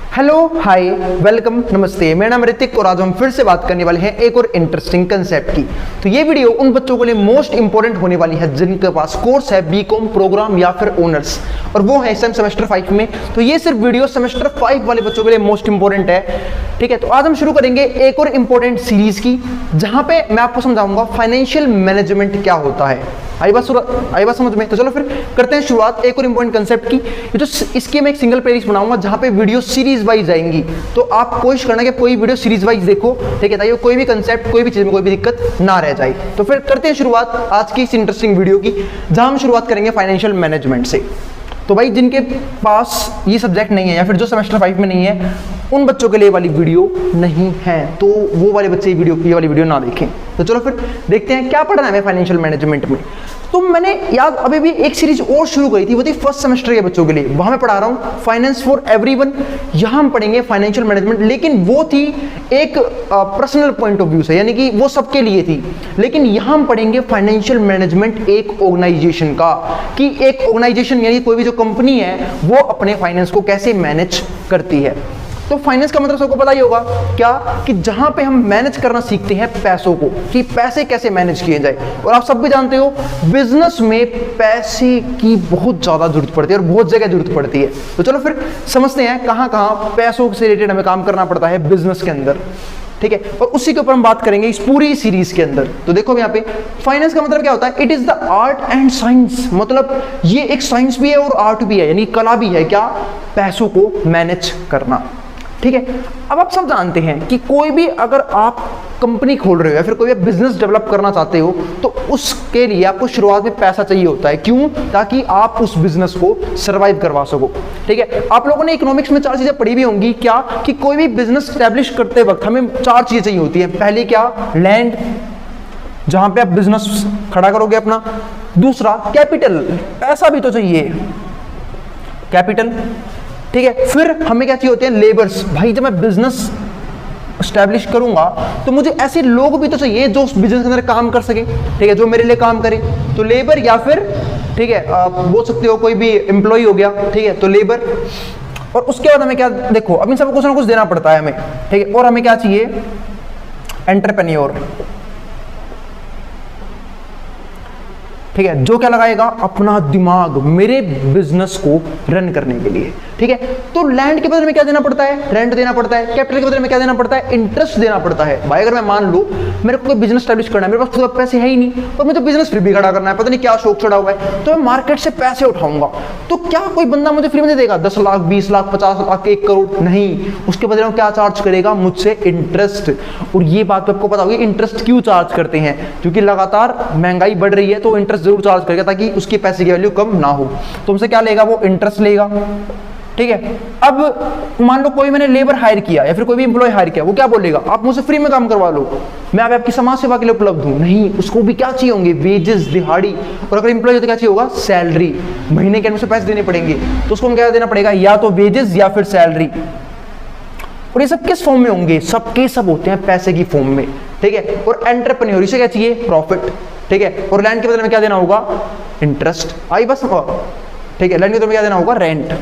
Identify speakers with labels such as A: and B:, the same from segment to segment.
A: Hello, हाय, welcome, नमस्ते। मेरा नाम ऋतिक और आज हम फिर से बात करने वाले हैं एक और इंटरेस्टिंग कंसेप्ट की। तो ये वीडियो उन बच्चों के लिए मोस्ट इंपॉर्टेंट होने वाली है जिनके पास कोर्स है बीकॉम प्रोग्राम या फिर ऑनर्स, और वो है इस टाइम सेमेस्टर 5 में। तो ये सिर्फ वीडियो सेमेस्टर 5 वाले बच्चों के लिए मोस्ट इंपॉर्टेंट है। ठीक है, तो आज हम शुरू करेंगे एक और इंपॉर्टेंट सीरीज की, जहां पे मैं आपको समझाऊंगा फाइनेंशियल मैनेजमेंट क्या होता है। आई बात समझ में? तो चलो फिर करते हैं शुरुआत एक और इंपॉर्टेंट कंसेप्ट की। ये जो इसकी मैं एक सिंगल प्लेलिस्ट बनाऊंगा जहां पे वीडियो सीरीज वाइज जाएंगी, तो आप कोशिश करना कि कोई वीडियो सीरीज वाइज देखो, ठीक है, ताकि कोई भी कंसेप्ट, कोई भी चीज में कोई भी दिक्कत ना रह जाए। तो फिर करते हैं शुरुआत आज की इस इंटरेस्टिंग वीडियो की, जहां हम शुरुआत करेंगे फाइनेंशियल मैनेजमेंट से। तो भाई जिनके पास ये सब्जेक्ट नहीं है या फिर जो सेमेस्टर 5 में नहीं है, उन बच्चों के लिए वाली वीडियो नहीं है, तो वो वाले बच्चे ये वाली वीडियो ना देखें। तो चलो फिर देखते हैं क्या पढ़ना है हमें फाइनेंशियल मैनेजमेंट में। तो मैंने याद अभी भी एक सीरीज और शुरू करी थी, वो थी फर्स्ट सेमेस्टर के बच्चों के लिए। वहां मैं पढ़ा रहा हूँ फाइनेंस फॉर एवरीवन। यहां हम पढ़ेंगे फाइनेंशियल मैनेजमेंट, लेकिन वो थी एक पर्सनल पॉइंट ऑफ व्यू से, यानी कि वो सबके लिए थी। लेकिन यहां हम पढ़ेंगे फाइनेंशियल मैनेजमेंट एक ऑर्गेनाइजेशन का, कि एक ऑर्गेनाइजेशन यानी कोई भी जो कंपनी है वो अपने फाइनेंस को कैसे मैनेज करती है। तो फाइनेंस का मतलब सबको पता ही होगा क्या, कि जहां पे हम मैनेज करना सीखते हैं पैसों को, कि पैसे कैसे मैनेज किए जाए। और आप सब भी जानते हो बिजनेस में पैसे की बहुत ज्यादा जरूरत पड़ती है और बहुत जगह जरूरत पड़ती है। तो चलो फिर समझते हैं कहां कहां पैसों से रिलेटेड हमें काम करना पड़ता है बिजनेस के अंदर, ठीक है। और उसी के ऊपर हम बात करेंगे इस पूरी सीरीज के अंदर। तो देखो यहाँ पे फाइनेंस का मतलब क्या होता है, it is the art and science. मतलब ये एक साइंस भी है और आर्ट भी है, यानी कला भी है क्या, पैसों को मैनेज करना, ठीक है। अब आप सब जानते हैं कि कोई भी अगर आप कंपनी खोल रहे हो या फिर कोई भी बिजनेस डेवलप करना चाहते हो, तो उसके लिए आपको शुरुआत में पैसा चाहिए होता है। क्यों? ताकि आप उस बिजनेस को सरवाइव करवा सको, ठीक है। आप लोगों ने इकोनॉमिक्स में 4 चीजें पढ़ी भी होंगी क्या, कि कोई भी बिजनेस स्टैब्लिश करते वक्त हमें 4 चीजें चाहिए होती हैं। पहली क्या, लैंड, जहां पे आप बिजनेस खड़ा करोगे अपना। दूसरा कैपिटल, पैसा भी तो चाहिए, कैपिटल, ठीक है। फिर हमें क्या चाहिए होते हैं, लेबर्स। भाई जब मैं बिजनेस स्टैब्लिश करूंगा तो मुझे ऐसे लोग भी तो चाहिए जो उस बिजनेस के अंदर काम कर सके, ठीक है, जो मेरे लिए काम करे। तो लेबर या फिर, ठीक है, आप बोल सकते हो कोई भी एम्प्लॉय हो गया, ठीक है, तो लेबर। और उसके बाद हमें क्या, देखो अब इन सबको कुछ ना कुछ देना पड़ता है हमें, ठीक है। और हमें क्या चाहिए, एंटरप्रेन्योर, ठीक है, जो क्या लगाएगा, अपना दिमाग मेरे बिजनेस को रन करने के लिए, ठीक है। तो लैंड के बदले में क्या देना पड़ता है, रेंट देना पड़ता है। कैपिटल के बदले में क्या देना पड़ता है, इंटरेस्ट देना पड़ता है। भाई अगर मैं मान लूं मेरे को कोई बिजनेस स्टैब्लिश करना है, मेरे पास थोड़ा पैसे है ही नहीं और मुझे बिजनेस फिर भी खड़ा करना है, पता नहीं क्या शौक चढ़ा हुआ है, तो मैं मार्केट से पैसे उठाऊंगा। तो क्या कोई बंदा मुझे फ्री में दे देगा 10 लाख, 20 लाख, 50 लाख, 1 करोड़? नहीं, उसके बदले में क्या चार्ज करेगा, मुझसे इंटरेस्ट। और ये बात आपको पता होगी इंटरेस्ट क्यों चार्ज करते हैं, क्योंकि लगातार महंगाई बढ़ रही है, तो इंटरेस्ट जरूर चार्ज करेगा ताकि उसके पैसे की वैल्यू कम ना हो। तुमसे क्या लेगा, वो इंटरेस्ट लेगा, ठीक है। अब मान लो कोई मैंने लेबर हायर किया या फिर कोई भी एम्प्लॉय हायर किया, वो क्या बोलेगा, आप मुझसे फ्री में काम करवा लो, मैं आपकी समाज सेवा के लिए उपलब्ध हूं। नहीं, उसको भी क्या चाहिए होंगे, वेजेस, दिहाड़ी। और अगर एम्प्लॉय तो क्या चाहिए होगा, सैलरी, महीने के अंदर से पैसे देने पड़ेंगे, तो उसको क्या देना पड़ेगा, या तो वेजेस या फिर सैलरी। और ये सब किस फॉर्म में होंगे, सबके सब होते हैं पैसे की फॉर्म में, ठीक है। और एंटरप्रेन्योर, इसे क्या चाहिए, प्रॉफिट, ठीक है। और लैंड के बदले में क्या देना होगा, इंटरेस्ट। आई बस, ठीक है, लैंड के बदले में क्या देना होगा, रेंट।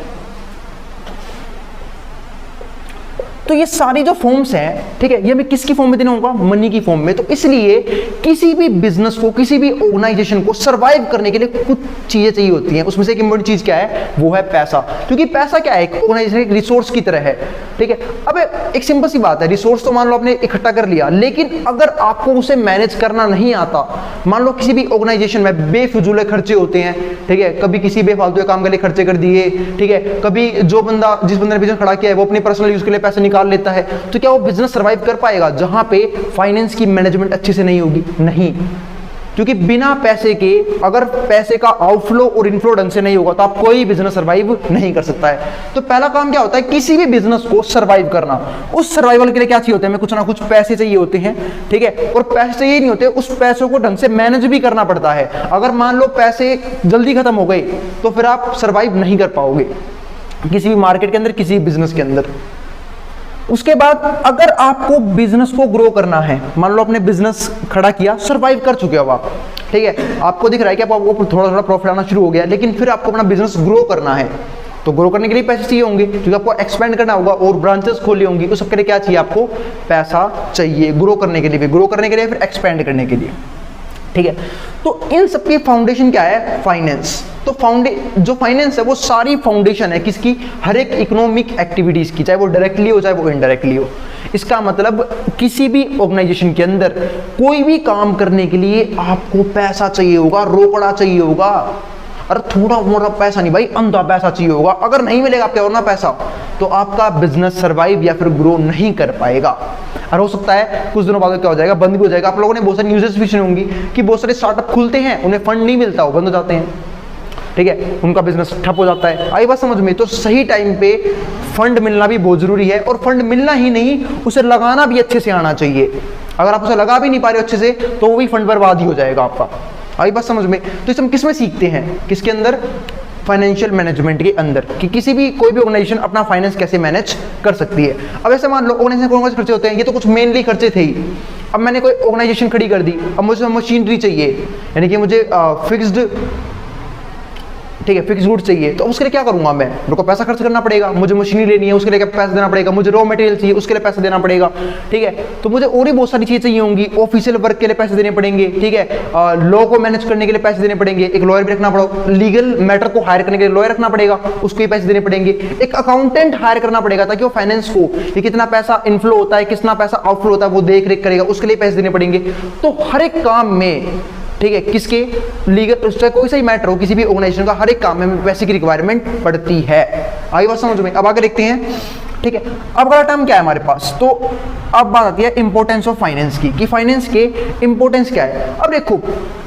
A: तो ये सारी जो फॉर्म्स हैं, ठीक है, ये हमें किसकी फॉर्म में देना होगा, मनी की फॉर्म में। तो इसलिए किसी भी बिजनेस को, किसी भी ऑर्गेनाइजेशन को सरवाइव करने के लिए कुछ चीजें चाहिए होती हैं। उसमें से एक इंपॉर्टेंट चीज क्या है, वो है पैसा। क्योंकि पैसा क्या है, एक ऑर्गेनाइजेशन एक रिसोर्स की तरह है, ठीक है। अब एक सिंपल सी बात है, रिसोर्स तो मान लो आपने इकट्ठा कर लिया, लेकिन अगर आपको उसे मैनेज करना नहीं आता, मान लो किसी भी ऑर्गेनाइजेशन में बेफिजूल खर्चे होते हैं, ठीक है, कभी किसी बेफालतू काम के लिए खर्चे कर दिए, ठीक है, कभी जो बंदा, जिस बंदे ने बिजनेस खड़ा किया है वो अपनी पर्सनल यूज के लिए पैसे निकाल लेता है, तो क्या वो बिजनेस सरवाइव कर पाएगा जहां पे फाइनेंस की मैनेजमेंट अच्छे से नहीं होगी? नहीं, क्योंकि बिना पैसे के, अगर पैसे का आउटफ्लो और इनफ्लो ढंग से नहीं होगा तो आप कोई बिजनेस सरवाइव नहीं कर सकता है। तो पहला काम क्या होता है, किसी भी बिजनेस को सरवाइव करना। उस सर्वाइवल के लिए क्या चाहिए होता है, हमें कुछ ना कुछ पैसे चाहिए होते हैं, ठीक है। और पैसे चाहिए नहीं होते, उस पैसों को ढंग से मैनेज भी करना पड़ता है। अगर मान लो पैसे जल्दी खत्म हो गए तो फिर आप सरवाइव नहीं कर पाओगे किसी भी मार्केट के अंदर, किसी भी बिजनेस के अंदर। उसके बाद अगर आपको बिजनेस को ग्रो करना है, मान लो आपने बिजनेस खड़ा किया, सरवाइव कर चुके हो आप, ठीक है, आपको दिख रहा है कि आपको थोड़ा थोड़ा प्रॉफिट आना शुरू हो गया, लेकिन फिर आपको अपना बिजनेस ग्रो करना है, तो ग्रो करने के लिए पैसे चाहिए होंगे, क्योंकि आपको एक्सपेंड करना होगा और ब्रांचेस खोलनी होंगी, उस सबके लिए क्या चाहिए? आपको पैसा चाहिए ग्रो करने के लिए भी, ग्रो करने के लिए फिर एक्सपेंड करने के लिए, ठीक है। तो इन सबकी फाउंडेशन क्या है? फाइनेंस। तो जो फाइनेंस है वो सारी फाउंडेशन है किसकी? हर एक इकोनॉमिक एक्टिविटीज की, चाहे वो डायरेक्टली हो चाहे वो इनडायरेक्टली हो। इसका मतलब किसी भी ऑर्गेनाइजेशन के अंदर कोई भी काम करने के लिए आपको पैसा चाहिए होगा, रोकड़ा चाहिए होगा। अरे थोड़ा मोटा पैसा नहीं भाई, अंधा पैसा चाहिए होगा। अगर नहीं मिलेगा आपके और ना पैसा, तो आपका बिजनेस सर्वाइव या फिर ग्रो नहीं कर पाएगा। और हो सकता है कुछ दिनों बाद क्या हो जाएगा? बंद भी हो जाएगा। आप लोगों ने बहुत सारी न्यूज़ेस भी सुनी होंगी कि बहुत सारे स्टार्टअप खुलते हैं, उन्हें फंड नहीं मिलता, वो बंद हो जाते हैं, ठीक है, उनका बिजनेस ठप हो जाता है। आई बात समझ में? तो सही टाइम पे फंड मिलना भी बहुत जरूरी है, और फंड मिलना ही नहीं, उसे लगाना भी अच्छे से आना चाहिए। अगर आप उसे लगा भी नहीं पा रहे अच्छे से, तो वो भी फंड बर्बाद ही हो जाएगा आपका। आई बात समझ में? तो इसे हम किस में सीखते हैं? किसके अंदर? फाइनेंशियल मैनेजमेंट के अंदर, कि किसी भी कोई भी ऑर्गेनाइजेशन अपना फाइनेंस कैसे मैनेज कर सकती है। अब ऐसे मान लो ऑर्गेनाइजेशन कौन कौन से खर्चे होते हैं? ये तो कुछ मेनली खर्चे थे ही। अब मैंने कोई ऑर्गेनाइजेशन खड़ी कर दी, अब मुझे मशीनरी चाहिए, यानी कि मुझे फिक्स्ड, ठीक है, फिक्स गुड चाहिए, तो उसके लिए क्या करूंगा? मैं, मेरे को पैसा खर्च करना पड़ेगा, मुझे मशीनरी लेनी है, उसके लिए क्या पैसा देना पड़ेगा, मुझे रॉ मटेरियल चाहिए, उसके लिए पैसा देना पड़ेगा, ठीक है। तो मुझे और भी बहुत सारी चीजें चाहिए होंगी, ऑफिशियल वर्क के लिए पैसे देने पड़ेंगे, ठीक है, लॉ को मैनेज करने के लिए पैसे देने पड़ेंगे, एक लॉयर भी रखना पड़ेगा, लीगल मैटर को हायर करने के लिए लॉयर रखना पड़ेगा, उसको भी पैसे देने पड़ेंगे, एक अकाउंटेंट हायर करना पड़ेगा ताकि वो फाइनेंस को, ये कितना पैसा इनफ्लो होता है, कितना पैसा आउटफ्लो होता है, वो देख रेख करेगा, उसके लिए पैसे देने पड़ेंगे। तो हर एक काम में, ठीक है, किसके? लीगल, चाहे कोई सा ही मैटर हो, किसी भी ऑर्गेनाइजेशन का हर एक काम में पैसे की रिक्वायरमेंट पड़ती है। आई बात समझ में? अब आगे देखते हैं, ठीक है। अब अगला टर्म क्या है हमारे पास? तो अब बात आती है इंपॉर्टेंस ऑफ फाइनेंस की, कि फाइनेंस के इंपॉर्टेंस क्या है। अब देखो,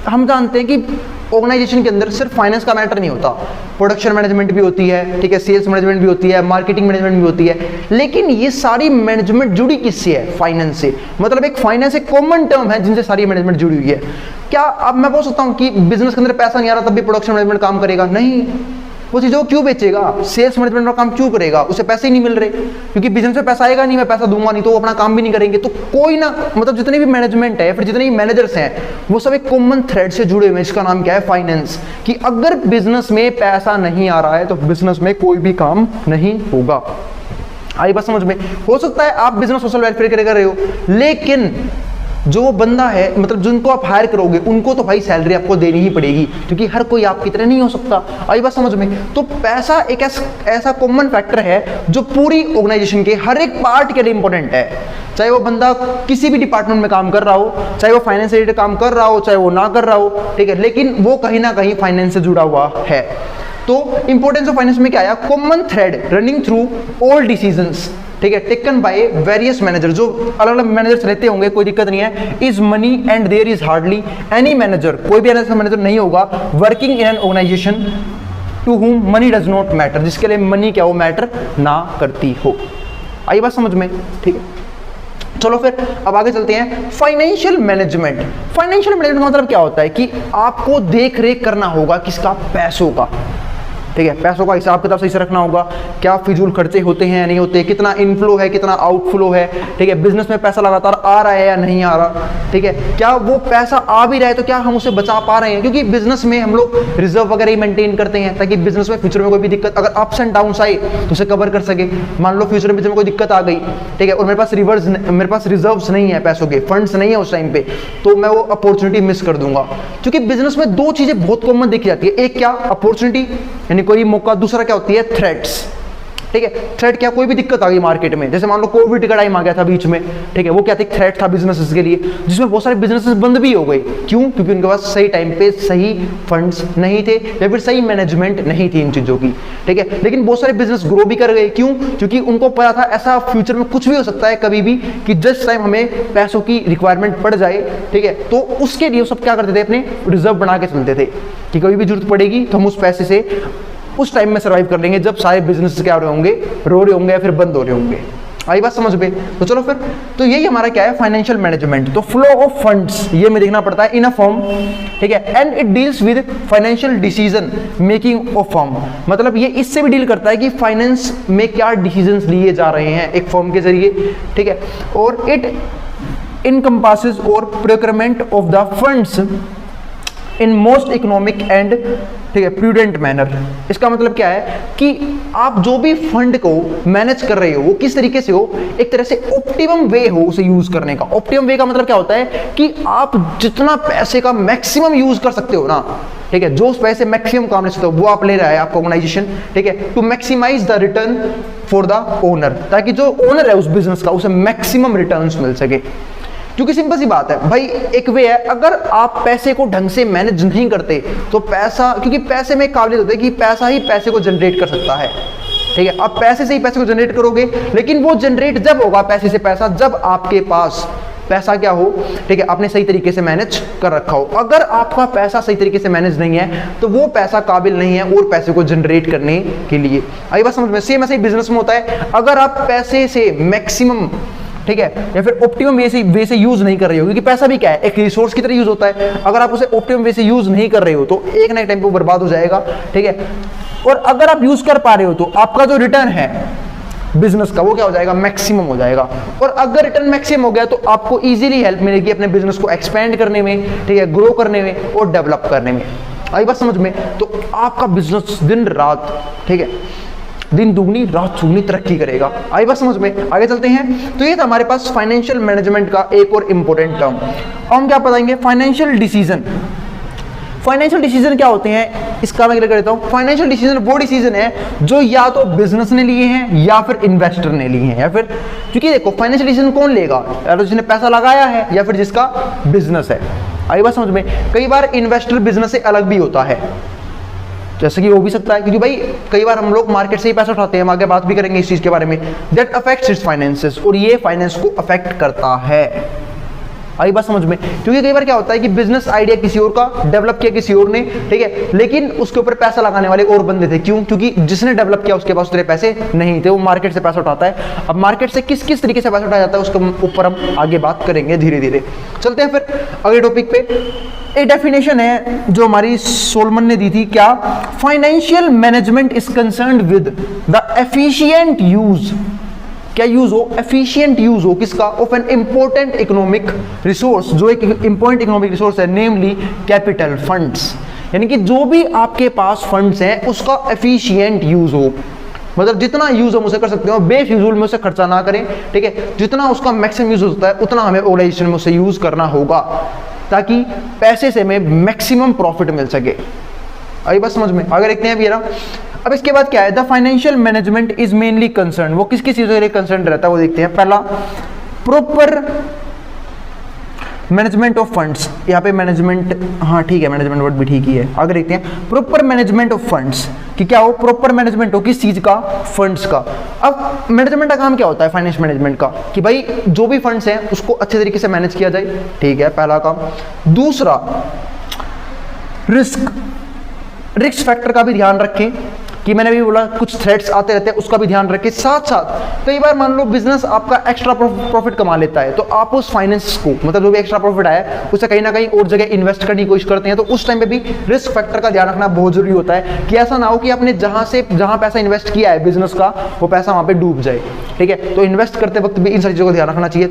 A: हम जानते हैं कि ऑर्गेनाइजेशन के अंदर सिर्फ फाइनेंस का मैटर नहीं होता, प्रोडक्शन मैनेजमेंट भी होती है, ठीक है, सेल्स मैनेजमेंट भी होती है, मार्केटिंग मैनेजमेंट भी होती है। लेकिन ये सारी मैनेजमेंट जुड़ी किससे है? फाइनेंस से। मतलब एक फाइनेंस एक कॉमन टर्म है जिनसे सारी मैनेजमेंट जुड़ी हुई है। क्या अब मैं बोल सकता हूँ कि बिजनेस के अंदर पैसा नहीं आ रहा तब भी प्रोडक्शन मैनेजमेंट काम करेगा? नहीं। वो चीज़ों को क्यों बेचेगा? सेल्स मैनेजमेंट का काम क्यों करेगा? उसे पैसे ही नहीं मिल रहे, क्योंकि बिजनेस में पैसा आएगा नहीं, मैं पैसा दूंगा नहीं, तो वो अपना काम भी नहीं करेंगे। तो कोई ना, मतलब जितने भी मैनेजमेंट है, फिर जितने भी मैनेजर्स हैं, वो सब एक कॉमन थ्रेड से जुड़े हुए हैं, जिसका नाम क्या है? फाइनेंस। कि अगर बिजनेस में पैसा नहीं आ रहा है तो बिजनेस में कोई भी काम नहीं होगा। आई बात समझ में? हो सकता है आप बिजनेस सोशल वेलफेयर के लिए कर रहे हो, लेकिन जो वो बंदा है, मतलब जिनको आप हायर करोगे, उनको तो भाई सैलरी आपको देनी ही पड़ेगी, क्योंकि हर कोई आपकी तरह नहीं हो सकता। आई बात समझ में? तो पैसा एक ऐसा कॉमन फैक्टर है जो पूरी ऑर्गेनाइजेशन के हर एक पार्ट के लिए इंपॉर्टेंट है। चाहे वो बंदा किसी भी डिपार्टमेंट में काम कर रहा हो, चाहे वो फाइनेंस रिलेटेड काम कर रहा हो, चाहे वो ना कर रहा हो, ठीक है, लेकिन वो कहीं ना कहीं फाइनेंस से जुड़ा हुआ है। तो इंपॉर्टेंस ऑफ फाइनेंस में क्या आया? Common thread running through all decisions, ठीक है, टेकन बाय वेरियस मैनेजर, जो अलग अलग मैनेजर्स रहते होंगे, कोई दिक्कत नहीं है। Is money and there is hardly any manager, कोई भी ऐसा मैनेजर नहीं होगा working in an organisation to whom money does not matter, जिसके लिए मनी क्या वो मैटर ना करती हो। आई बात समझ में? ठीक है, चलो फिर अब आगे चलते हैं। Financial management. फाइनेंशियल मैनेजमेंट का मतलब क्या होता है? कि आपको देख रेख करना होगा किसका? पैसों का, ठीक है, पैसों का हिसाब किताब सही से रखना होगा। क्या फिजूल खर्चे होते हैं या नहीं होते, कितना इनफ्लो है कितना आउटफ्लो है, ठीक है, बिजनेस में पैसा लगातार आ रहा है या नहीं आ रहा, ठीक है, क्या वो पैसा आ भी रहा है तो क्या हम उसे बचा पा रहे हैं, क्योंकि बिजनेस में हम लोग रिजर्व वगैरह ही मेंटेन करते हैं ताकि बिजनेस में फ्यूचर में कोई भी दिक्कत, अगर अप्स एंड डाउन आए तो उसे कवर कर सके। मान लो फ्यूचर में कोई दिक्कत आ गई, ठीक है, और मेरे पास रिजर्व्स नहीं है, पैसों के फंड्स नहीं है उस टाइम पे, तो मैं वो अपॉर्चुनिटी मिस कर दूंगा। क्योंकि बिजनेस में दो चीजें बहुत कॉमन देखी जाती है, एक क्या? अपॉर्चुनिटी यानी कोई मौका, दूसरा क्या होती है? थ्रेट्स, ठीक है। थ्रेट क्या? कोई भी दिक्कत आ गई मार्केट में, जैसे मान लो कोविड का टाइम आ गया था बीच में, ठीक है, वो क्या था? थ्रेट था बिजनेसेस के लिए, जिसमें बहुत सारे बिजनेसेस बंद भी हो गए। क्यों? क्योंकि उनके पास सही टाइम पे सही फंड्स नहीं थे या फिर सही मैनेजमेंट नहीं थी इन चीजों की, ठीक है। लेकिन बहुत सारे बिजनेस ग्रो भी कर गए। क्यों? क्योंकि उनको पता था ऐसा फ्यूचर में कुछ भी हो सकता है कभी भी, कि जिस टाइम हमें पैसों की रिक्वायरमेंट पड़ जाए, ठीक है, तो उसके लिए सब क्या करते थे? अपने रिजर्व बना के चलते थे कि कभी भी जरूरत पड़ेगी तो हम उस पैसे से उस टाइम में सर्वाइव कर लेंगे जब सारे बिजनेस क्या हो रहे होंगे? रो रहे होंगे या फिर बंद हो रहे होंगे। आई बात समझ में? तो चलो फिर, तो यही हमारा क्या है? Financial management. तो फ्लो ऑफ फंड्स ये में देखना पड़ता है इन अ फर्म, ठीक है, and it deals with financial decision making of firm. मतलब ये इससे भी डील करता है कि फाइनेंस में क्या डिसीजंस लिए जा रहे हैं एक फर्म के जरिए, ठीक है, और इट इनकम्पासेस और procurement of the funds in most economic and, ठीक है, प्रूडेंट मैनर। इसका मतलब क्या है कि आप जो भी फंड को मैनेज कर रहे हो वो किस तरीके से हो, एक तरह से ऑप्टिमम वे हो उसे यूज करने का। ऑप्टिमम वे का मतलब क्या होता है कि आप जितना पैसे का मैक्सिमम यूज कर सकते हो ना, ठीक है, जो पैसे मैक्सिमम काम ले सकते हो वो आप ले रहा है आपका ऑर्गेनाइजेशन, ठीक है, to maximise the return for the owner, ताकि जो ओनर है उस बिजनेस का उसे मैक्सिमम रिटर्न्स मिल सके। क्योंकि सिंपल सी बात है भाई, एक वे है, अगर आप पैसे को ढंग से मैनेज नहीं करते तो पैसा, क्योंकि पैसे में काबिलियत होती है कि पैसा ही पैसे को जनरेट कर सकता है, ठीक है, आप पैसे से ही पैसे को जनरेट करोगे, लेकिन वो जनरेट जब होगा पैसे से पैसा जब आपके पास पैसा क्या हो, ठीक है, आपने सही तरीके से मैनेज कर रखा हो। अगर आपका पैसा सही तरीके से मैनेज नहीं है तो वो पैसा काबिल नहीं है और पैसे को जनरेट करने के लिए। आई बात समझ में? सेम ऐसे ही बिजनेस में होता है, अगर आप पैसे से मैक्सिमम, ठीक है, या फिर ऑप्टिमम वे से यूज नहीं कर रहे हो, क्योंकि पैसा भी क्या है, एक रिसोर्स की तरह यूज होता है, अगर आप उसे ऑप्टिमम वे से यूज नहीं कर रहे हो तो एक ना एक टाइम पे बर्बाद हो जाएगा, ठीक है। और अगर आप यूज कर पा रहे हो तो आपका जो रिटर्न है बिजनेस का वो क्या हो जाएगा, मैक्सिमम हो जाएगा। और अगर रिटर्न मैक्सिमम हो गया तो आपको इजीली हेल्प मिलेगी अपने बिजनेस को एक्सपेंड करने में, ठीक है, ग्रो करने में और डेवलप करने में। आई बात समझ में? तो आपका बिजनेस दिन रात, ठीक है, दिन दुगनी रात चौगुनी तरक्की करेगा। आई बात समझ में? आगे चलते हैं। तो ये था हमारे पास फाइनेंशियल मैनेजमेंट का एक और इंपॉर्टेंट टर्म। हम क्या बताएंगे, फाइनेंशियल डिसीजन। फाइनेंशियल डिसीजन क्या होते हैं, इसका मैं क्लियर कर देता हूं। फाइनेंशियल डिसीजन वो डिसीजन है जो या तो बिजनेस ने लिए हैं या फिर इन्वेस्टर ने लिए हैं, या फिर, क्योंकि देखो फाइनेंशियल डिसीजन कौन लेगा, या तो जिसने पैसा लगाया है या फिर जिसका बिजनेस है। आई बात समझ में? कई बार इन्वेस्टर बिजनेस से अलग भी होता है, जैसे कि हो भी सकता है, क्योंकि भाई कई बार हम लोग मार्केट से ही पैसा उठाते हैं, हम आगे बात भी करेंगे इस चीज के बारे में, दैट अफेक्ट्स इट्स फाइनेंसेस, और ये फाइनेंस को अफेक्ट करता है। आई बात समझ में? क्योंकि कई बार क्या होता है कि बिजनेस आइडिया किसी और का, डेवलप किया किसी और ने, ठीक है, लेकिन उसके ऊपर पैसा लगाने वाले और बंदे थे। क्यों? क्योंकि जिसने डेवलप किया उसके पास उतने पैसे नहीं थे, वो मार्केट से पैसा उठाता है। अब मार्केट से किस किस तरीके से पैसा उठाया जाता है उसके ऊपर हम आगे बात करेंगे धीरे धीरे। चलते हैं फिर अगले टॉपिक पे। एक डेफिनेशन है जो हमारी सोलमन ने दी थी, क्या? Financial management is concerned with the efficient use, क्या यूज हो, एफिशिएंट यूज हो किसका, of an important economic resource, जो एक इंपॉर्टेंट इकोनॉमिक रिसोर्स है, नेमली कैपिटल फंड्स। यानी कि जो भी आपके पास फंड्स हैं उसका एफिशिएंट यूज हो, मतलब जितना यूज हम उसे कर सकते हो, बेफिजूल में उसे खर्चा ना करें, ठीक है, जितना उसका मैक्सिमम यूज होता है उतना हमें ऑर्गेनाइजेशन में उसे यूज करना होगा, ताकि पैसे से हमें मैक्सिमम प्रॉफिट मिल सके। आई बात समझ में? आगे देखते हैं अभी ना। अब इसके बाद क्या है, the financial management is mainly concern, वो किस किस चीजों के लिए कंसर्न रहता है वो देखते हैं। पहला, प्रॉपर मैनेजमेंट ऑफ फंड्स, यहाँ पे मैनेजमेंट, हाँ ठीक है, मैनेजमेंट वर्ड भी ठीक ही है। आगे देखते हैं, प्रॉपर मैनेजमेंट ऑफ फंड्स, कि क्या हो, प्रॉपर मैनेजमेंट हो किस चीज का, फंड्स का। अब मैनेजमेंट का काम क्या होता है फाइनेंस मैनेजमेंट का, कि भाई जो भी फंड्स हैं उसको अच्छे तरीके से मैनेज किया जाए, ठीक है, पहला काम। दूसरा, रिस्क फैक्टर का भी ध्यान रखें, कि मैंने भी बोला कुछ थ्रेट्स आते रहते हैं, उसका भी ध्यान रखें। साथ साथ कई बार मान लो बिजनेस आपका एक्स्ट्रा प्रॉफिट कमा लेता है, तो आप उस फाइनेंस को, मतलब जो भी एक्स्ट्रा प्रॉफिट आया है उसे कहीं ना कहीं और जगह इन्वेस्ट करने की कोशिश करते हैं, तो उस टाइम पे भी रिस्क फैक्टर का ध्यान रखना बहुत जरूरी होता है, कि ऐसा ना हो कि आपने जहां पैसा इन्वेस्ट किया है बिजनेस का, वो पैसा वहां पे डूब जाए, ठीक है। तो इन्वेस्ट करते वक्त भी इन सारी चीजों का ध्यान रखना चाहिए।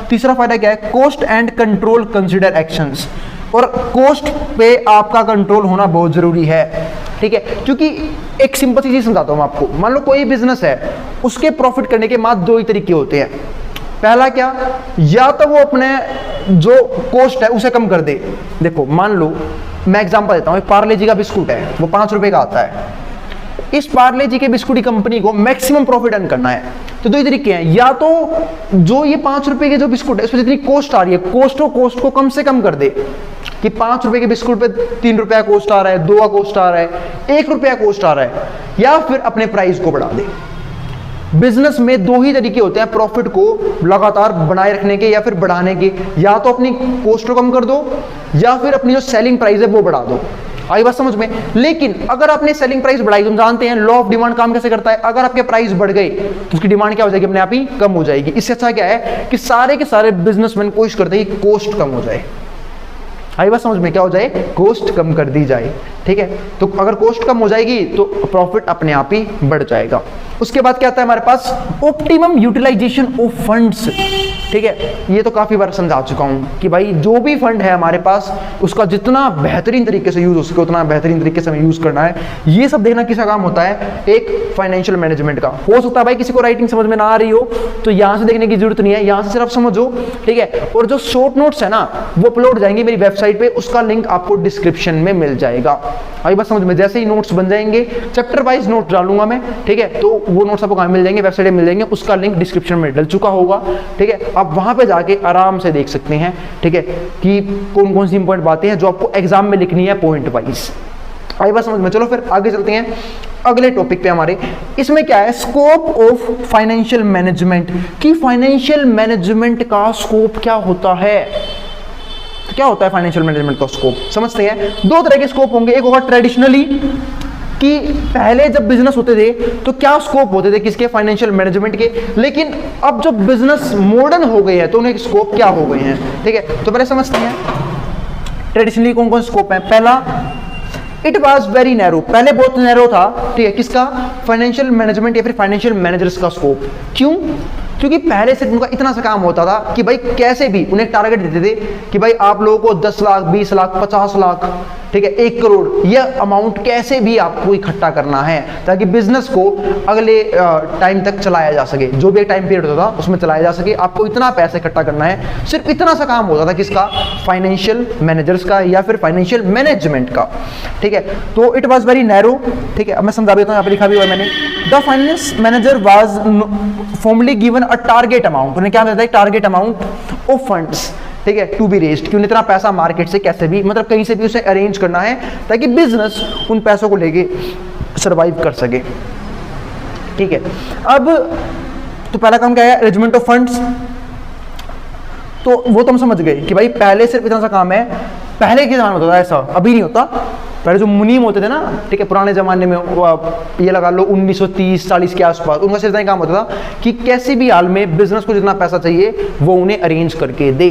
A: तीसरा फायदा क्या है, cost and control consider actions, और कॉस्ट पे आपका कंट्रोल होना बहुत जरूरी है, ठीक है। क्योंकि एक सिंपल सी चीज समझाता हूं मैं आपको, मान लो कोई बिजनेस है, उसके प्रॉफिट करने के मात्र दो ही तरीके होते हैं। पहला क्या, या तो वो अपने जो कॉस्ट है उसे कम कर दे। देखो मान लो मैं एग्जांपल देता हूं, एक पार्ले जी का बिस्कुट है, वो 5 रुपए का आता है। इस पार्ले जी के बिस्कुट की कंपनी को मैक्सिमम प्रॉफिट अर्न करना है, तो दो ही तरीके हैं, या तो जो ये 5 रुपए के जो बिस्कुट है उसमें जितनी कॉस्ट आ रही है, कॉस्ट को कम से कम कर दे, कि 5 रुपए के बिस्कुट पे 3 रुपया कॉस्ट आ रहा है, 2 का कॉस्ट आ रहा है, 1 रुपया कॉस्ट आ रहा है, या फिर अपने प्राइस को बढ़ा दे। बिजनेस में दो ही तरीके होते हैं प्रॉफिट को लगातार बनाए रखने के या फिर बढ़ाने के, या तो अपनी कॉस्ट को कम कर दो या फिर अपनी जो सेलिंग प्राइस है वो बढ़ा दो। आई बात समझ में? लेकिन अगर आपने सेलिंग प्राइस बढ़ाई, तुम जानते हैं लॉ ऑफ डिमांड काम कैसे करता है, अगर आपके प्राइस बढ़ गए तो उसकी डिमांड क्या हो जाएगी, अपने आप ही कम हो जाएगी। इससे अच्छा क्या है कि सारे के सारे बिजनेसमैन कोशिश करते हैं कि कॉस्ट कम हो जाए। आई बात समझ में? क्या हो जाए, कॉस्ट कम कर दी जाए, ठीक है। तो अगर कॉस्ट कम हो जाएगी तो प्रॉफिट अपने आप ही बढ़ जाएगा। उसके बाद क्या आता है हमारे पास, ऑप्टिमम यूटिलाइजेशन ऑफ फंड्स। ठीक है, ये तो काफ़ी बार समझा चुका हूँ कि भाई जो भी फंड है हमारे पास उसका जितना बेहतरीन तरीके से यूज़ हो सके उतना बेहतरीन तरीके से हमें यूज़ करना है। ये सब देखना किसका काम होता है, एक फाइनेंशियल मैनेजमेंट का। हो सकता है भाई किसी को राइटिंग समझ में ना आ रही हो तो यहाँ से देखने की जरूरत नहीं है, यहाँ से सिर्फ समझो, ठीक है। और जो शॉर्ट नोट्स है ना वो अपलोड जाएंगे मेरी वेबसाइट पे, उसका लिंक आपको डिस्क्रिप्शन में मिल जाएगा। आई बात समझ में, जैसे ही नोट्स बन जाएंगे चैप्टर वाइज नोट डालूंगा मैं, ठीक है, तो वो नोट्स आपको कहाँ मिल जाएंगे, वेबसाइट में मिल जाएंगे, उसका लिंक डिस्क्रिप्शन में डल चुका होगा, ठीक है। आप वहां पे जाके आराम से देख सकते हैं, ठीक है, कि कौन कौन सी इंपॉर्टेंट बातें हैं जो आपको एग्जाम में लिखनी है पॉइंट वाइज। आई बात समझ में। चलो फिर आगे चलते हैं अगले टॉपिक पे हमारे। इसमें क्या है, स्कोप ऑफ फाइनेंशियल मैनेजमेंट, कि फाइनेंशियल मैनेजमेंट का स्कोप क्या होता है। तो क्या होता है फाइनेंशियल मैनेजमेंट का स्कोप, समझते हैं। दो तरह के स्कोप होंगे, एक होगा ट्रेडिशनली, कि पहले जब बिजनेस होते थे तो क्या स्कोप होते थे किसके, फाइनेंशियल मैनेजमेंट के, लेकिन अब जब बिजनेस मॉडर्न हो गए हैं तो उन्हें स्कोप क्या हो गए हैं, ठीक है। तो पहले समझते हैं ट्रेडिशनली कौन कौन स्कोप है। पहला, इट वॉज वेरी नैरो, पहले बहुत नैरो था, ठीक है, किसका, फाइनेंशियल मैनेजमेंट या फिर फाइनेंशियल मैनेजर्स का स्कोप। क्यों, क्योंकि पहले सिर्फ उनका इतना सा काम होता था कि भाई कैसे भी उन्हें टारगेट देते थे कि भाई आप लोगों को 10 लाख 20 लाख 50 लाख, ठीक है, 1 करोड़, यह अमाउंट कैसे भी आपको इकट्ठा करना है ताकि बिजनेस को अगले टाइम तक चलाया जा सके, जो भी एक टाइम पीरियड होता था उसमें चलाया जा सके। आपको इतना पैसा इकट्ठा करना है, सिर्फ इतना सा काम होता था किसका, फाइनेंशियल मैनेजर्स का या फिर फाइनेंशियल मैनेजमेंट का, ठीक है। तो इट वॉज वेरी नैरो, ठीक है। अब मैं समझा देता हूँ, यहाँ पे लिखा भी हुआ है मैंने, the finance manager was formally given a target amount, उन्हें क्या मिलता है, टारगेट अमाउंट ऑफ फंड्स, ठीक है, टू बी रेज्ड, कि उन्हें इतना पैसा मार्केट से कैसे भी, मतलब कहीं से भी उसे अरेंज करना है ताकि बिजनेस उन पैसों को लेके सरवाइव कर सके, ठीक है। अब तो पहला काम क्या है, अरेंजमेंट ऑफ फंड्स, तो वो तो हम समझ गए कि भाई पहले सिर्फ इतना सा काम है। पहले के जमाने में होता था ऐसा, अभी नहीं होता। पहले जो मुनीम होते थे ना, ठीक है, पुराने जमाने में, ये लगा लो 1930-40 के आसपास, उनका सिर्फ इतना काम होता था कि कैसे भी हाल में बिजनेस को जितना पैसा चाहिए वो उन्हें अरेंज करके दे,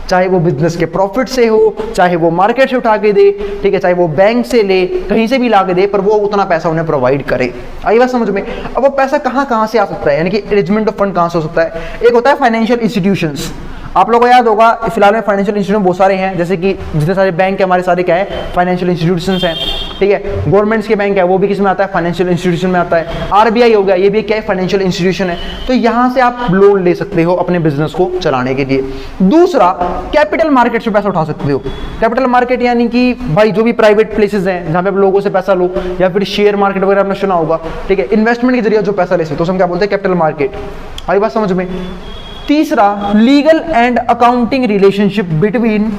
A: चाहे वो बिजनेस के प्रॉफिट से हो, चाहे वो मार्केट से उठा के दे, ठीक है, चाहे वो बैंक से ले, कहीं से भी ला के दे, पर वो उतना पैसा उन्हें प्रोवाइड करे। आई बात समझ में। अब वो पैसा कहाँ से आ सकता है, यानी कि अरेंजमेंट ऑफ फंड कहाँ से हो सकता है। एक होता है फाइनेंशियल इंस्टीट्यूशंस, आप लोगों को याद होगा फिलहाल में फाइनेंशियल इंस्टीट्यूशन बहुत सारे हैं, जैसे कि जितने सारे बैंक है हमारे सारे क्या है, फाइनेंशियल इंस्टीट्यूशंस हैं, ठीक है। गवर्नमेंट्स के बैंक है वो भी किस में आता है, फाइनेंशियल इंस्टीट्यूशन में आता है। आरबीआई हो गया, ये भी क्या है, फाइनेंशियल इंस्टीट्यूशन है। तो यहाँ से आप लोन ले सकते हो अपने बिजनेस को चलाने के लिए। दूसरा, कैपिटल मार्केट से पैसा उठा सकते हो। कैपिटल मार्केट यानी कि भाई जो भी प्राइवेट प्लेसेस हैं जहाँ पे आप लोगों से पैसा लो, या फिर शेयर मार्केट वगैरह आपने सुना होगा, ठीक है, इन्वेस्टमेंट के जरिए जो पैसा ले सकते हो, तो हम क्या बोलते हैं, कैपिटल मार्केट। आई बात समझ में। तीसरा, legal and accounting relationship between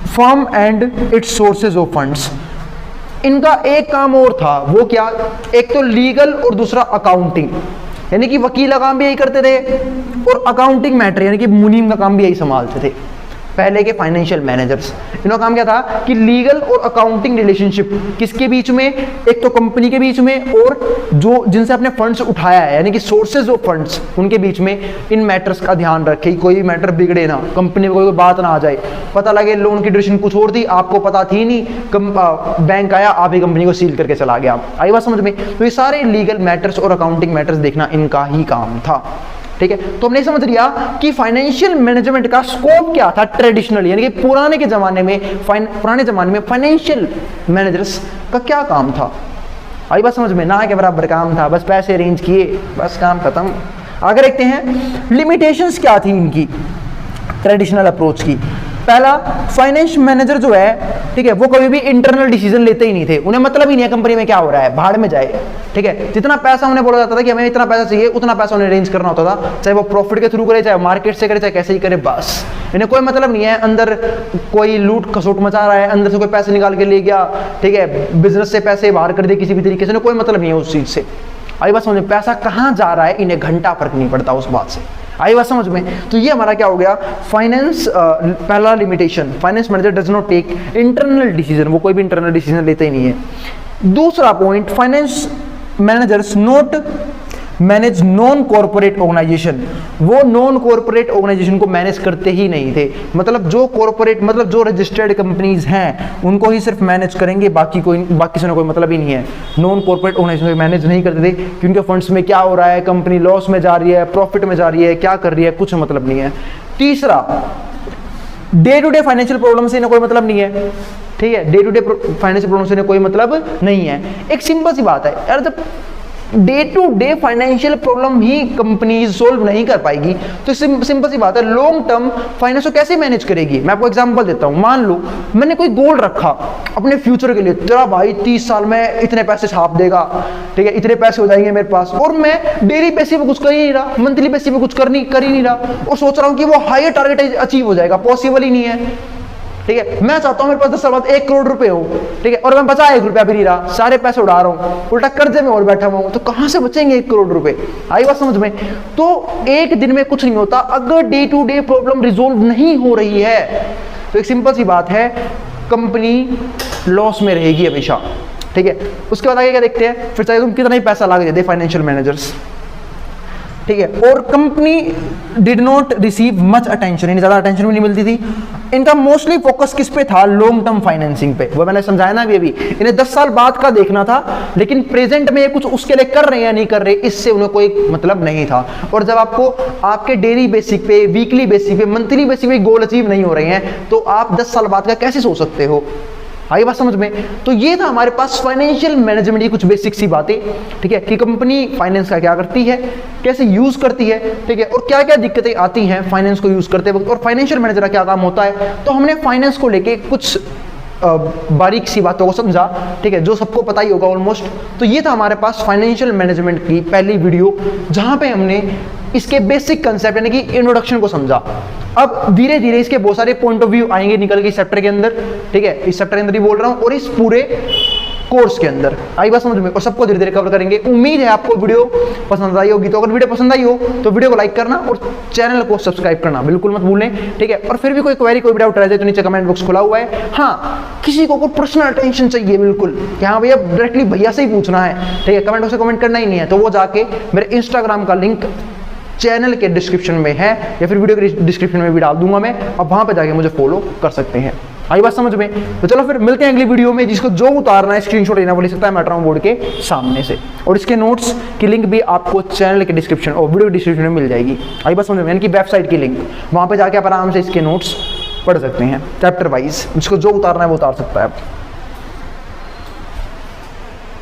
A: firm and it's sources of funds. इनका एक काम और था, वो क्या, एक तो लीगल और दूसरा अकाउंटिंग, यानी कि वकील का काम भी यही करते थे और अकाउंटिंग मैटर यानी कि मुनीम का काम भी यही संभालते थे पहले के फाइनेंशियल मैनेजर्स। इनका काम क्या था कि लीगल और अकाउंटिंग रिलेशनशिप किसके बीच में, एक तो कंपनी के बीच में और जो जिनसे आपने फंड्स उठाया है यानी कि सोर्सेज ऑफ फंड्स, उनके बीच में इन मैटर्स का ध्यान रखे, कोई मैटर बिगड़े ना, कंपनी में कोई बात ना आ जाए, पता लगे लोन की ड्यूरेशन कुछ और थी, आपको पता थी नहीं, बैंक आया, आप ही कंपनी को सील करके चला गया। आई बात समझ में। तो ये सारे लीगल मैटर्स और अकाउंटिंग मैटर्स देखना इनका ही काम था, ठीक है। तो हमने समझ लिया कि फाइनेंशियल मैनेजमेंट का स्कोप क्या था ट्रेडिशनल, यानी कि पुराने के जमाने में, पुराने जमाने में फाइनेंशियल मैनेजर्स का क्या काम था। आई बात समझ में, ना के बराबर काम था, बस पैसे अरेंज किए, बस काम खत्म। आगे देखते हैं लिमिटेशंस क्या थी इनकी ट्रेडिशनल अप्रोच की। पहला, फाइनेंस मैनेजर जो है, ठीक है, वो कभी भी इंटरनल डिसीजन लेते ही नहीं थे, उन्हें मतलब ही नहीं है कंपनी में क्या हो रहा है, भाड़ में जाए, ठीक है। जितना पैसा उन्हें बोला जाता था कि हमें इतना पैसा चाहिए, उतना पैसा उन्हें अरेंज करना होता था, चाहे वो प्रॉफिट के थ्रू करे, चाहे मार्केट से करे, चाहे कैसे ही करे, बस इन्हें कोई मतलब नहीं है अंदर कोई लूट खसोट मचा रहा है, अंदर से कोई पैसे निकाल के ले गया, ठीक है, बिजनेस से पैसे बाहर कर दिए किसी भी तरीके से, कोई मतलब नहीं है उस चीज से। आई बात समझ में, पैसा कहाँ जा रहा है इन्हें घंटा फर्क नहीं पड़ता उस बात से। आई बात समझ में। तो ये हमारा क्या हो गया, फाइनेंस, पहला limitation, finance manager does not take internal decision, वो कोई भी इंटरनल डिसीजन लेते ही नहीं है। दूसरा point, finance managers not manage non corporate organisation, वो नॉन कॉर्पोरेट ऑर्गेनाइजेशन को मैनेज करते ही नहीं थे। मतलब जो कॉर्पोरेट, मतलब जो रजिस्टर्ड कंपनीज हैं उनको ही सिर्फ मैनेज करेंगे, बाकी से कोई मतलब ही नहीं है। नॉन कॉर्पोरेट ऑर्गेनाइजेशन को मैनेज नहीं करते थे क्योंकि फंड्स में क्या हो रहा है, कंपनी लॉस में जा रही है, प्रॉफिट में जा रही है, क्या कर रही है, कुछ मतलब नहीं है। तीसरा, day to day financial problem से इन्हें कोई मतलब नहीं है। ठीक है, day to day financial problem से इन्हें कोई मतलब नहीं है। एक सिंपल सी बात है यार, जब day to day financial problem ही कंपनीज सोल्व नहीं कर पाएगी तो सिंपल सी बात है लॉन्ग टर्म फाइनेंस को कैसे मैनेज करेगी। मैं आपको एग्जांपल देता हूं, मान लो मैंने कोई गोल रखा अपने फ्यूचर के लिए, तेरा भाई 30 साल में इतने पैसे छाप देगा, ठीक है, इतने पैसे हो जाएंगे मेरे पास, और मैं डेली बेसिस पे कुछ कर ही नहीं रहा, मंथली बेसिस पे कुछ कर ही नहीं रहा, और सोच रहा हूं कि वो हायर टारगेट अचीव हो जाएगा। पॉसिबल ही नहीं है। ठीक है, मैं चाहता हूं मेरे पास 10 साल बाद 1 करोड़ रुपए हो, ठीक है, और मैं बचा 1 रुपया भी नहीं रहा, सारे पैसे उड़ा रहा हूं, उल्टा कर्जे में और बैठा हुआ हूं, तो कहां से बचेंगे 1 करोड़ रुपए? आई बात समझ में? तो एक दिन में कुछ नहीं होता अगर day to day problem resolve नहीं हो रही है। तो एक सिंपल सी बात है, कंपनी लॉस में रहेगी हमेशा। ठीक है, उसके बाद आगे क्या देखते हैं, फिर चाहे तुम कितना ही पैसा लगा दे फाइनेंशियल मैनेजर्स, ठीक है, और company did not receive much attention, इन्हें ज्यादा अटेंशन भी नहीं मिलती थी। इनका मोस्टली फोकस किस पे था? लॉन्ग टर्म फाइनेंसिंग पे। वो मैंने समझाया ना अभी, इन्हें 10 साल बाद का देखना था, लेकिन प्रेजेंट में ये कुछ उसके लिए कर रहे हैं या नहीं कर रहे, इससे उन्हें कोई मतलब नहीं था। और जब आपको आपके डेली बेसिक पे, वीकली बेसिक पे, मंथली बेसिक पे गोल अचीव नहीं हो रहे हैं तो आप 10 साल बाद का कैसे सोच सकते हो? आई बात समझ में? तो ये था हमारे पास फाइनेंशियल मैनेजमेंट की कुछ बेसिक सी बातें, ठीक है, कि कंपनी फाइनेंस का क्या करती है, कैसे यूज करती है, ठीक है, और क्या क्या दिक्कतें आती हैं फाइनेंस को यूज करते वक्त, और फाइनेंशियल मैनेजर का क्या काम होता है। तो हमने फाइनेंस को लेके कुछ बारीक सी बातों को समझा, ठीक है, जो सबको पता ही होगा ऑलमोस्ट। तो ये था हमारे पास फाइनेंशियल मैनेजमेंट की पहली वीडियो, जहां पे हमने इसके बेसिक कंसेप्ट यानी कि इंट्रोडक्शन को समझा। अब धीरे धीरे इसके बहुत सारे पॉइंट ऑफ व्यू आएंगे निकल के इस चैप्टर के अंदर, ठीक है, इस चैप्टर के अंदर ही बोल रहा हूं और इस पूरे कोर्स के अंदर। आई बात समझ में? और सबको धीरे धीरे कवर करेंगे। उम्मीद है आपको वीडियो पसंद आई होगी। तो अगर वीडियो पसंद आई हो तो वीडियो को लाइक करना और चैनल को सब्सक्राइब करना बिल्कुल मत भूलें, ठीक है। और फिर भी कोई क्वेरी, कोई डाउट रह जाए तो नीचे कमेंट बॉक्स खुला हुआ है। हाँ, किसी को कोई पर्सनल अटेंशन चाहिए बिल्कुल कि हाँ भैया डायरेक्टली भैया से ही पूछना है, ठीक है, कमेंट बॉक्स में कमेंट करना ही नहीं है, तो वो जाके मेरे इंस्टाग्राम का लिंक चैनल के डिस्क्रिप्शन में है या फिर वीडियो के डिस्क्रिप्शन में भी डाल दूंगा मैं, अब वहां पे जाके मुझे फॉलो कर सकते हैं। आई बात समझ में? तो चलो फिर मिलते हैं अगली वीडियो में। जिसको जो उतारना है, स्क्रीनशॉट लेना, वो ले सकता है मेट्रो बोर्ड के सामने से, और इसके नोट्स की लिंक भी आपको चैनल के डिस्क्रिप्शन और वीडियो डिस्क्रिप्शन में मिल जाएगी। आई बात समझ में? यानी कि वेबसाइट की लिंक, वहां पे जाके आप आराम से इसके नोट्स पढ़ सकते हैं चैप्टर वाइज। जिसको जो उतारना है वो उतार सकता है।